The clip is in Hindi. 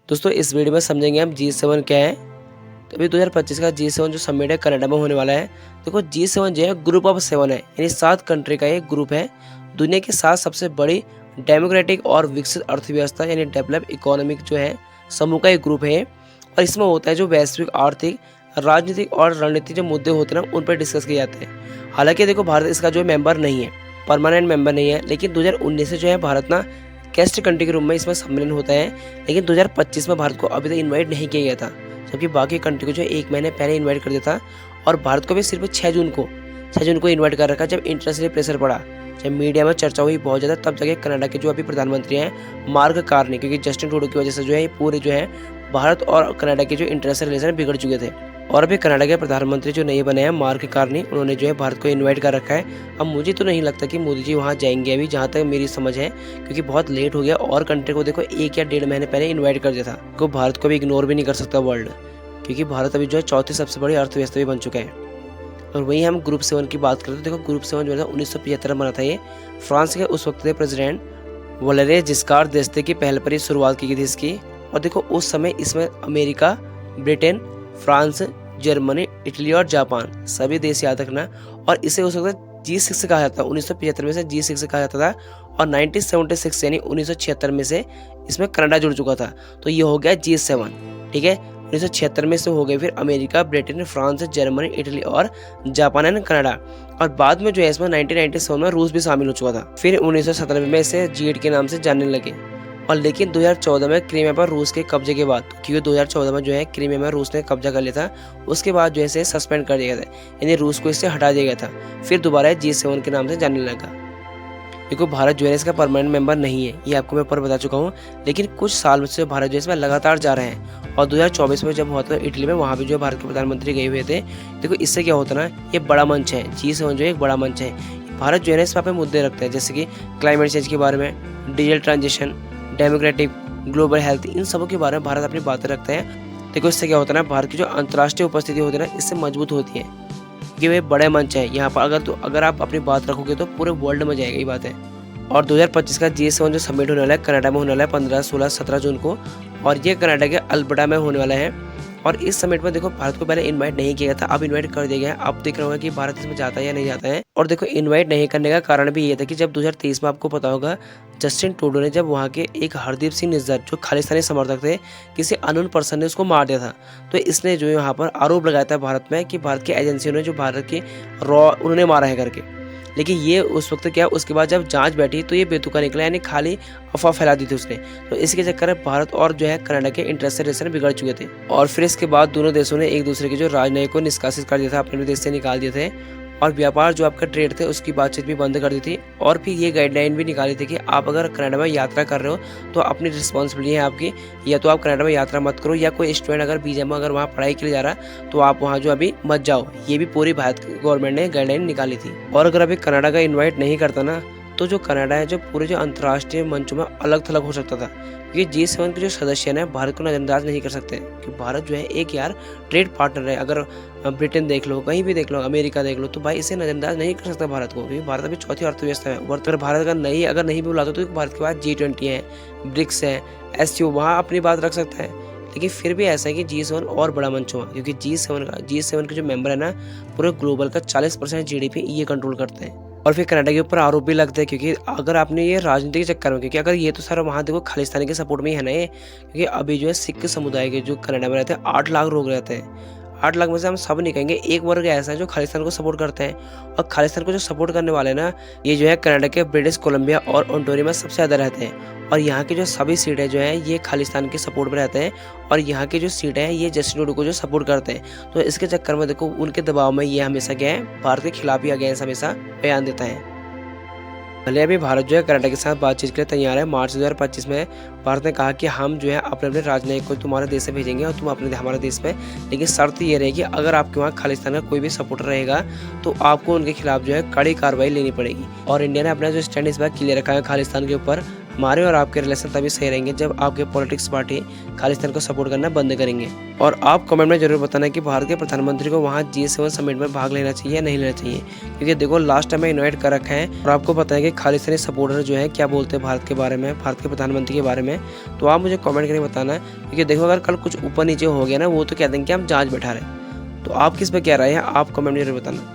दोस्तों इस वीडियो में समझेंगे हम G7 क्या है। तो अभी 2025 का G7 जो समिट है कनाडा में होने वाला है। देखो G7 जो है ग्रुप ऑफ 7 है, यानी 7 कंट्री का एक ग्रुप है। दुनिया की 7 सबसे बड़ी डेमोक्रेटिक और विकसित अर्थव्यवस्था यानी डेवलप इकोनॉमिक जो है समूह का एक ग्रुप है। और इसमें होता है जो वैश्विक आर्थिक, राजनीतिक और रणनीतिक जो मुद्दे होते हैं ना उन पर डिस्कस किए जाते हैं। हालांकि देखो भारत इसका जो मेंबर नहीं है, परमानेंट मेंबर नहीं है, लेकिन 2019 से जो है भारत ना गेस्ट कंट्री के रूप में इसमें सम्मिलन होता है। लेकिन 2025 में भारत को अभी तक इन्वाइट नहीं किया गया था, जबकि बाकी कंट्री को जो 1 महीने पहले इन्वाइट कर दिया था। और भारत को भी सिर्फ 6 जून को इन्वाइट कर रखा। जब इंटरनेशनल प्रेशर पड़ा, जब मीडिया में चर्चा हुई बहुत ज़्यादा, तब जाके कनाडा के जो अभी प्रधानमंत्री हैं मार्क कार्नी, क्योंकि जस्टिन ट्रूडो की वजह से जो है पूरे जो है भारत और कनाडा के जो इंटरनेशनल रिलेशन बिगड़ चुके थे। और अभी कनाडा के प्रधानमंत्री जो नए बने हैं मार्क कार्नी, उन्होंने जो है भारत को इनवाइट कर रखा है। अब मुझे तो नहीं लगता कि मोदी जी वहाँ जाएंगे अभी, जहाँ तक मेरी समझ है, क्योंकि बहुत लेट हो गया। और कंट्री को देखो 1 या 1.5 महीने पहले इन्वाइट कर दिया था। तो भारत को भी इग्नोर भी नहीं कर सकता वर्ल्ड, क्योंकि भारत अभी जो है चौथी सबसे बड़ी अर्थव्यवस्था भी बन चुका है। और वहीं हम ग्रुप 7 की बात करते हैं। देखो ग्रुप 7 जो है 1975 में बना था। ये फ्रांस के उस वक्त के प्रेसिडेंट वलेरे जिस्कार्ड d'Estaing की पहल पर ही शुरुआत की गई थी इसकी। और देखो उस समय इसमें America, Britain, France, Germany, Italy और जापान सभी देश याद रखना। और इसे उस वक्त G6 कहा जाता था। 1975 में से G6 कहा जाता था। और 1976 यानी 1976 में से इसमें कनाडा जुड़ चुका था। तो ये हो गया G7, ठीक है। 1976 में से हो गए फिर America, Britain, France, Germany, Italy और जापान एंड कनाडा। और बाद में जो है इसमें 1997 में रूस भी शामिल हो चुका था। फिर 1997 में इसे G8 के नाम से जानने लगे। और लेकिन 2014 में क्रीमिया पर रूस के कब्जे के बाद, क्योंकि 2014 में जो है क्रीमिया में रूस ने कब्जा कर लिया था, उसके बाद जो है इसे सस्पेंड कर दिया गया था, यानी रूस को इससे हटा दिया गया था। फिर दोबारा G7 के नाम से जानने लगा। देखो भारत जो है इसका परमानेंट मेंबर नहीं है, ये आपको मैं ऊपर बता चुका हूँ। लेकिन कुछ साल से भारत जो है इसमें लगातार जा रहे हैं। और 2024 में जब हुआ था इटली में, वहाँ भी जो भारत के प्रधानमंत्री गए हुए थे। देखो इससे क्या होता है ना, ये बड़ा मंच है। G7 जो है एक बड़ा मंच है। भारत जो है इस पे मुद्दे रखते हैं, जैसे कि क्लाइमेट चेंज के बारे में, digital transition, democratic, global health, इन सबों के बारे में भारत अपनी बातें रखते हैं। देखो इससे क्या होता है ना, भारत की जो अंतर्राष्ट्रीय उपस्थिति होती है ना, इससे मजबूत होती है, क्योंकि वे बड़े मंच है। यहाँ पर अगर आप अपनी बात रखोगे तो पूरे वर्ल्ड में जाएगा, ये बात है। और 2025 का G7 जो समिट होने वाला है कनाडा में होने वाला है 15, 16, 17 जून को। और ये कनाडा के अल्बर्टा में होने वाला है। और इस समिट में देखो भारत को पहले इनवाइट नहीं किया गया था, अब इनवाइट कर दिया गया है। अब देख रहा होगा कि भारत इसमें जाता है या नहीं जाता है। और देखो इनवाइट नहीं करने का कारण भी ये था कि जब 2023 में आपको पता होगा जस्टिन ट्रूडो ने, जब वहाँ के एक हरदीप सिंह निज्जर जो खालिस्तानी समर्थक थे, किसी अननोन पर्सन ने उसको मार दिया था। तो इसने जो यहाँ पर आरोप लगाया था भारत में कि भारत की एजेंसियों ने जो भारत की उन्होंने मारा है करके। लेकिन ये उस वक्त क्या, उसके बाद जब जांच बैठी तो ये बेतुका निकला, यानी खाली अफवाह फैला दी थी उसने। तो इसके चक्कर में भारत और जो है कनाडा के इंटरनेशनल रिलेशन बिगड़ चुके थे। और फिर इसके बाद दोनों देशों ने एक दूसरे के जो राजनयिक को निष्कासित कर दिया था, अपने देश से निकाल दिए थे। और व्यापार जो आपका ट्रेड थे उसकी बातचीत भी बंद कर दी थी। और फिर ये गाइडलाइन भी निकाली थी कि आप अगर कनाडा में यात्रा कर रहे हो तो अपनी रिस्पॉन्सिबिलिटी है आपकी, या तो आप कनाडा में यात्रा मत करो, या कोई स्टूडेंट अगर वीजा में अगर वहाँ पढ़ाई के लिए जा रहा तो आप वहाँ जो अभी मत जाओ। ये भी पूरी भारत गवर्नमेंट ने गाइडलाइन निकाली थी। और अगर अभी कनाडा का इन्वाइट नहीं करता ना, तो जो कनाडा है जो पूरे जो अंतर्राष्ट्रीय मंचों में अलग थलग हो सकता था। क्योंकि G7 के जो सदस्य हैं भारत को नजरअंदाज नहीं कर सकते, क्योंकि भारत जो है एक यार ट्रेड पार्टनर है। अगर ब्रिटेन देख लो, कहीं भी देख लो, अमेरिका देख लो, तो भाई इसे नजरअंदाज नहीं कर सकता भारत को, क्योंकि भारत अभी चौथी अर्थव्यवस्था है। अगर भारत अगर नहीं भी बुलाता तो भारत के पास G20 है, ब्रिक्स है, SCO, वहाँ अपनी बात रख सकता है। लेकिन फिर भी ऐसा है कि G7 और बड़ा मंच हुआ, क्योंकि G7 के जो मेंबर है ना, पूरे ग्लोबल का 40% GDP ये कंट्रोल करते हैं। और फिर कनाडा के ऊपर आरोप भी लगते हैं, क्योंकि अगर आपने ये राजनीति के चक्कर में, क्योंकि अगर ये तो सर वहाँ देखो खालिस्तानी के सपोर्ट में ही है ना ये, क्योंकि अभी जो है सिख समुदाय के जो कनाडा में रहते हैं 8 लाख लोग रहते हैं। 8 लाख में से हम सब नहीं कहेंगे, एक वर्ग ऐसा है जो खालिस्तान को सपोर्ट करते हैं। और खालिस्तान को जो सपोर्ट करने वाले ना, ये जो है कनाडा के ब्रिटिश कोलंबिया और ओंटारियो में सबसे ज़्यादा रहते हैं। और यहाँ की जो सभी सीटें जो है ये खालिस्तान के सपोर्ट में रहते हैं। और यहाँ की जो सीटें हैं ये जस्टिन ट्रूडो को जो सपोर्ट करते हैं। तो इसके चक्कर में देखो उनके दबाव में ये हमेशा क्या है, भारत के खिलाफ ही अगेंस्ट हमेशा बयान देता है। भले अभी भारत जो है कनाडा के साथ बातचीत के लिए तैयार है। मार्च 2025 में भारत ने कहा कि हम जो है अपने अपने राजनयिक को तुम्हारे देश से भेजेंगे और तुम अपने हमारे देश में, लेकिन शर्त ये रहेगी अगर आपके वहाँ खालिस्तान का कोई भी सपोर्टर रहेगा तो आपको उनके खिलाफ जो है कड़ी कार्रवाई लेनी पड़ेगी। और इंडिया ने अपना जो स्टैंड इस बार क्लियर रखा है खालिस्तान के ऊपर। हमारे और आपके रिलेशन तभी सही रहेंगे जब आपके पॉलिटिक्स पार्टी खालिस्तान को सपोर्ट करना बंद करेंगे। और आप कमेंट में जरूर बताना कि भारत के प्रधानमंत्री को वहाँ G7 समिट में भाग लेना चाहिए या नहीं लेना चाहिए, क्योंकि देखो लास्ट टाइम में इन्वाइट कर रखा है और आपको पता है कि खालिस्तानी सपोर्टर जो है क्या बोलते हैं भारत के बारे में, भारत के प्रधानमंत्री के बारे में। तो आप मुझे कमेंट करके बताना, क्योंकि देखो अगर कल कुछ ऊपर नीचे हो गया ना, वो तो कह देंगे कि हम जाँच बैठा रहे हैं। तो आप किस पे क्या राय है, आप कमेंट में जरूर बताना।